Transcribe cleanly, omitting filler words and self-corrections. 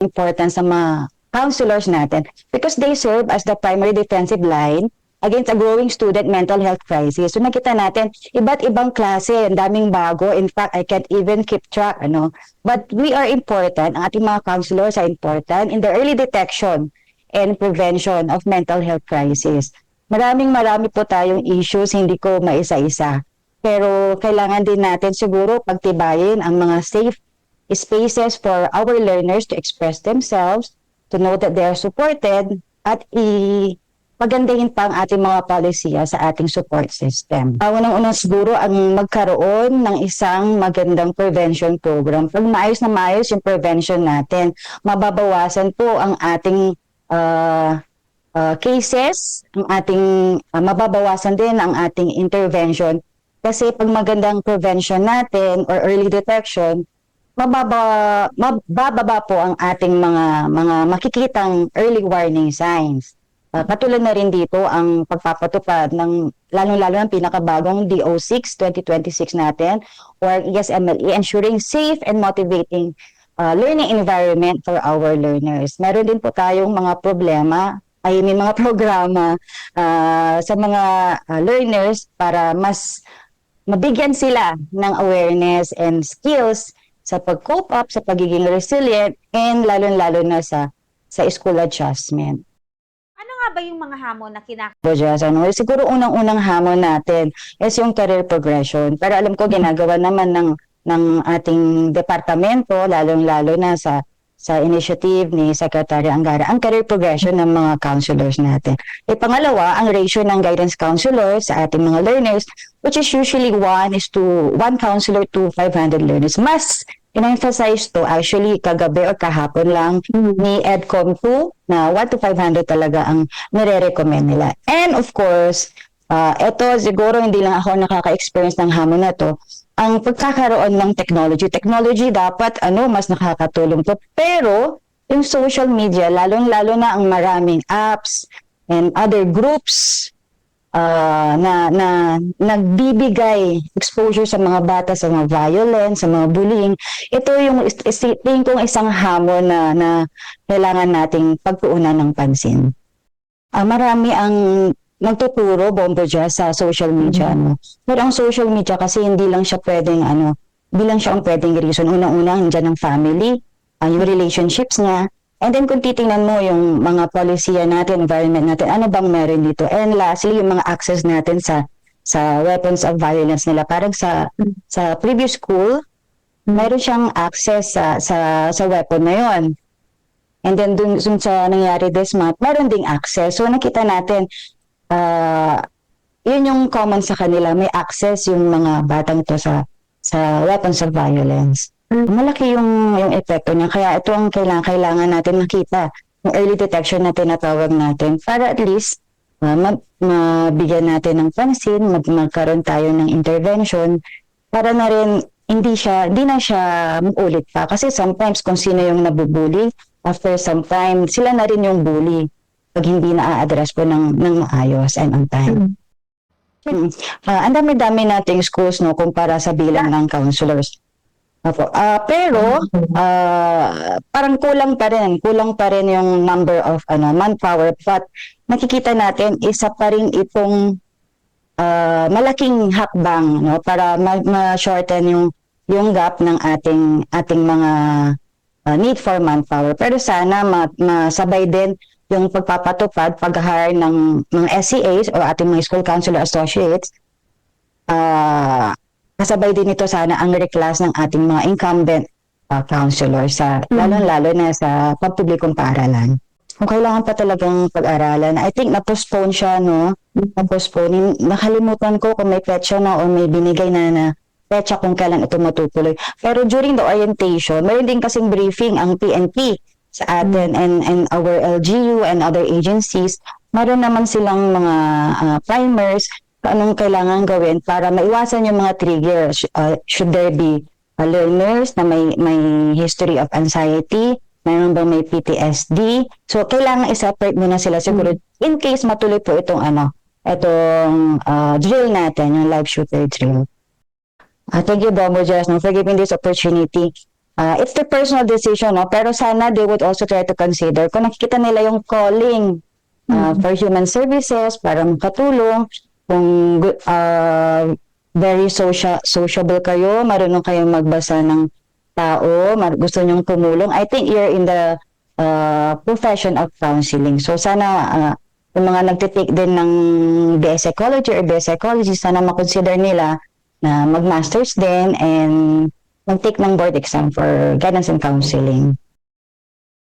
importance sa mga counselors natin because they serve as the primary defensive line against a growing student mental health crisis. So nakita natin, iba't ibang klase, ang daming bago. In fact, I can't even keep track. But we are important, ang ating mga counselors are important in the early detection and prevention of mental health crisis. Marami po tayong issues, hindi ko maisa-isa. Pero kailangan din natin siguro pagtibayin ang mga safe spaces for our learners to express themselves, to know that they are supported, at pagandahin pa ang ating mga polisiya sa ating support system. Unang-unang siguro ang magkaroon ng isang magandang prevention program. Pag maayos na maayos yung prevention natin, mababawasan po ang ating cases, ang ating mababawasan din ang ating intervention. Kasi pag magandang prevention natin or early detection, mabababa po ang ating mga makikitang early warning signs. Katulad na rin dito ang pagpapatupad ng lalong-lalo ng pinakabagong DO6 2026 natin or ESMLE, ensuring safe and motivating learning environment for our learners. Meron din po tayong mga problema, may mga programa sa mga learners para mas mabigyan sila ng awareness and skills sa pag-cope up, sa pagiging resilient, and lalo-lalo na sa school adjustment. Ano nga ba yung mga hamon na Siguro unang-unang hamon natin is yung career progression. Pero alam ko ginagawa naman ng ating departamento, lalong-lalo na sa initiative ni Secretary Angara, ang career progression ng mga counselors natin. Pangalawa, ang ratio ng guidance counselors sa ating mga learners, which is usually 1 counselor to 500 learners. Mas in-emphasize to actually kagabi or kahapon lang ni EDCOM 2 na 1 to 500 talaga ang nire-recommend nila. And of course, ito siguro hindi lang ako nakaka-experience ng hamon na to, ang pagkakaroon ng technology. Technology dapat mas nakakatulong to. Pero yung social media, lalong-lalo na ang maraming apps and other groups na nagbibigay exposure sa mga bata, sa mga violence, sa mga bullying. Ito yung tingin kong isang hamon na kailangan nating pagtuunan ng pansin. Marami ang nagtuturo, Bombo Jazz, sa social media. Pero ang social media kasi hindi lang siya pwedeng, hindi lang siya ang pwedeng reason. Unang-una, nandiyan ang family, yung relationships niya. And then kung titingnan mo yung mga polisiya natin, environment natin, ano bang meron dito? And lastly, yung mga access natin sa weapons of violence nila. Parang sa previous school, meron siyang access sa weapon na yon. And then dun sa nangyari this month, meron ding access. So nakita natin, yun yung common sa kanila, may access yung mga batang to sa weapons of violence. Malaki yung epekto niya, kaya ito ang kailangan natin makita, yung early detection na tinatawag natin, para at least mabigyan natin ng pansin, magkaroon tayo ng intervention, para na rin hindi na siya ulit pa. Kasi sometimes kung sino yung nabubuli, after some time, sila na rin yung bully pag hindi na-address po ng maayos and on time. Ang dami-dami nating schools kumpara sa bilang ng counselors. Pero parang kulang pa rin yung number of manpower, but nakikita natin isa pa rin itong malaking hakbang para ma-shorten yung gap ng ating mga need for manpower. Pero sana masabay din yung pagpapatupad, pag-hire ng SCAs o ating mga school counselor associates. Kasabay din ito sana ang reclass ng ating mga incumbent counselors, lalo-lalo na sa pampublikong paaralan. Kung kailangan pa talagang pag-aralan, I think na-postpone siya, na-postpone. Nakalimutan ko kung may petsa na o may binigay na petsa kung kailan ito matutuloy. Pero during the orientation, meron din kasing briefing ang PNP sa atin and our LGU and other agencies. Meron naman silang mga primers anong kailangan gawin para maiwasan yung mga triggers. Should there be learners na may history of anxiety, mayroon bang may PTSD? So kailangan i-separate muna sila siguro in case matuloy po itong drill natin, yung live shooter drill. Thank you, Bombo Jazz, for giving this opportunity. It's their personal decision, no? Pero sana they would also try to consider kung nakikita nila yung calling for human services para makatulong, kung very sociable kayo, marunong kayong magbasa ng tao, gusto nyong tumulong, I think you're in the profession of counseling. So sana yung mga nagtitake din ng BS Psychology or BS Psychology, sana makonsider nila na mag-masters din and mag-take ng board exam for guidance and counseling.